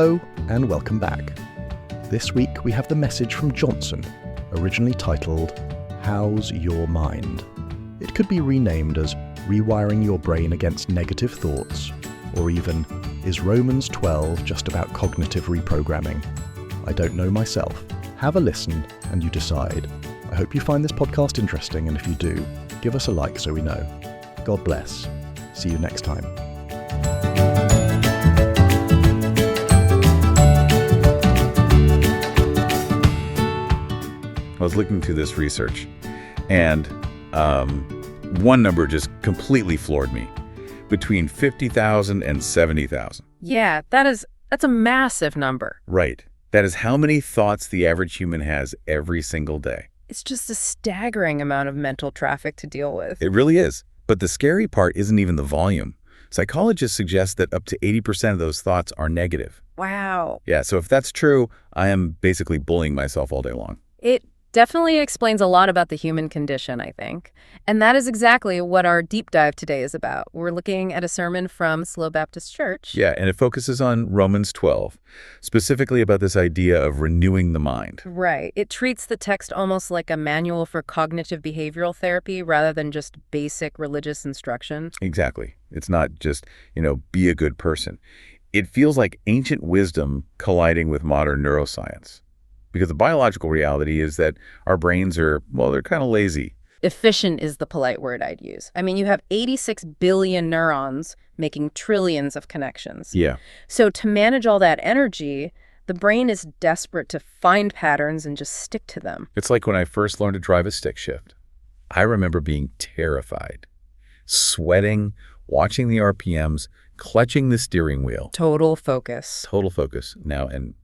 Hello and welcome back. This week we have the message from Johnson, originally titled, How's Your Mind? It could be renamed as Rewiring Your Brain Against Negative Thoughts, or even, Is Romans 12 just about cognitive reprogramming? I don't know myself. Have a listen and you decide. I hope you find this podcast interesting, and if you do, give us a like so we know. God bless. See you next time. I was looking through this research, and one number just completely floored me. Between 50,000 and 70,000. Yeah, that's a massive number. Right. That is how many thoughts the average human has every single day. It's just a staggering amount of mental traffic to deal with. It really is. But the scary part isn't even the volume. Psychologists suggest that up to 80% of those thoughts are negative. Wow. Yeah, so if that's true, I am basically bullying myself all day long. It definitely explains a lot about the human condition, I think. And that is exactly what our deep dive today is about. We're looking at a sermon from Slow Baptist Church. Yeah, and it focuses on Romans 12, specifically about this idea of renewing the mind. Right. It treats the text almost like a manual for cognitive behavioral therapy rather than just basic religious instruction. Exactly. It's not just, be a good person. It feels like ancient wisdom colliding with modern neuroscience. Because the biological reality is that our brains are, they're kind of lazy. Efficient is the polite word I'd use. I mean, you have 86 billion neurons making trillions of connections. Yeah. So to manage all that energy, the brain is desperate to find patterns and just stick to them. It's like when I first learned to drive a stick shift. I remember being terrified, sweating, watching the RPMs, clutching the steering wheel. Total focus. Total focus. Now, and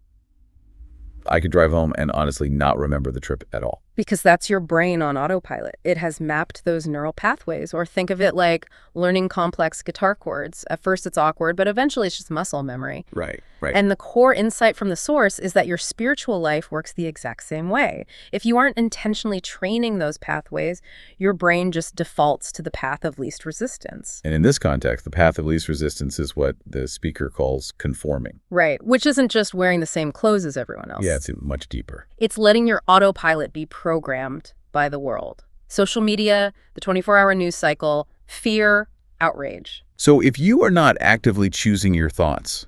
I could drive home and honestly not remember the trip at all. Because that's your brain on autopilot. It has mapped those neural pathways. Or think of it like learning complex guitar chords. At first it's awkward, but eventually it's just muscle memory. Right. And the core insight from the source is that your spiritual life works the exact same way. If you aren't intentionally training those pathways, your brain just defaults to the path of least resistance. And in this context, the path of least resistance is what the speaker calls conforming. Right, which isn't just wearing the same clothes as everyone else. Yeah, it's much deeper. It's letting your autopilot be programmed by the world. Social media, the 24-hour news cycle, fear, outrage. So if you are not actively choosing your thoughts,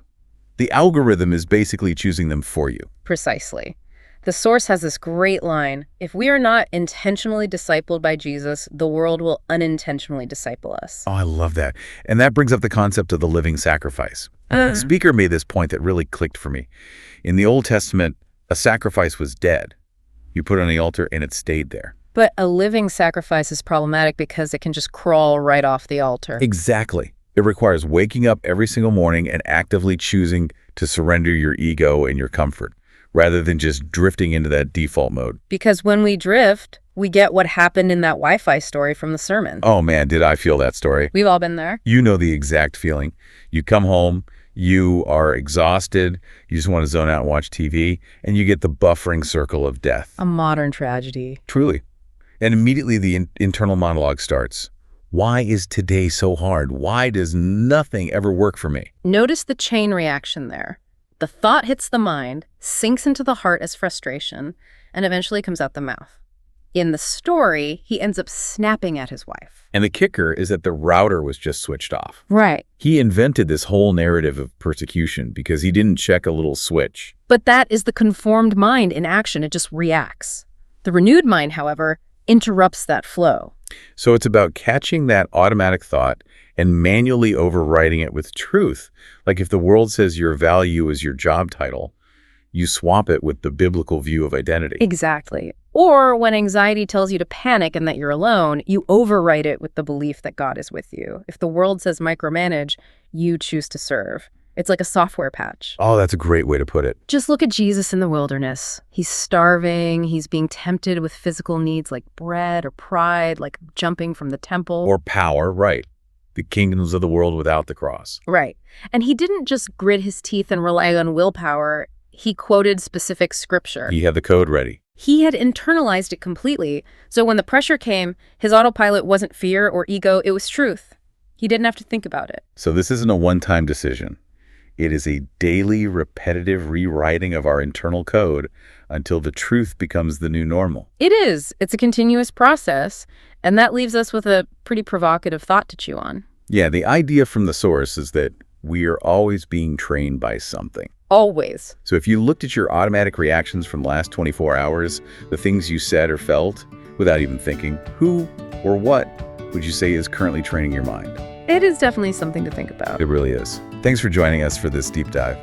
the algorithm is basically choosing them for you. Precisely. The source has this great line, if we are not intentionally discipled by Jesus, the world will unintentionally disciple us. Oh, I love that. And that brings up the concept of the living sacrifice. The speaker made this point that really clicked for me. In the Old Testament, a sacrifice was dead. You put it on the altar and it stayed there. But a living sacrifice is problematic because it can just crawl right off the altar. Exactly. It requires waking up every single morning and actively choosing to surrender your ego and your comfort, rather than just drifting into that default mode. Because when we drift, we get what happened in that Wi-Fi story from the sermon. Oh man, did I feel that story. We've all been there. You know the exact feeling. You come home, you are exhausted, you just want to zone out and watch TV, and you get the buffering circle of death. A modern tragedy. Truly. And immediately the internal monologue starts. Why is today so hard? Why does nothing ever work for me? Notice the chain reaction there. The thought hits the mind, sinks into the heart as frustration, and eventually comes out the mouth. In the story, he ends up snapping at his wife. And the kicker is that the router was just switched off. Right. He invented this whole narrative of persecution because he didn't check a little switch. But that is the conformed mind in action. It just reacts. The renewed mind, however, interrupts that flow. So it's about catching that automatic thought and manually overriding it with truth. Like if the world says your value is your job title, you swap it with the biblical view of identity. Exactly. Or when anxiety tells you to panic and that you're alone, you overwrite it with the belief that God is with you. If the world says micromanage, you choose to serve. It's like a software patch. Oh, that's a great way to put it. Just look at Jesus in the wilderness. He's starving. He's being tempted with physical needs like bread or pride, like jumping from the temple. Or power, right. The kingdoms of the world without the cross. Right. And he didn't just grit his teeth and rely on willpower. He quoted specific scripture. He had the code ready. He had internalized it completely. So when the pressure came, his autopilot wasn't fear or ego, it was truth. He didn't have to think about it. So this isn't a one-time decision. It is a daily, repetitive rewriting of our internal code until the truth becomes the new normal. It is. It's a continuous process, and that leaves us with a pretty provocative thought to chew on. Yeah, the idea from the source is that we are always being trained by something. Always. So if you looked at your automatic reactions from the last 24 hours, the things you said or felt, without even thinking, who or what would you say is currently training your mind? It is definitely something to think about. It really is. Thanks for joining us for this deep dive.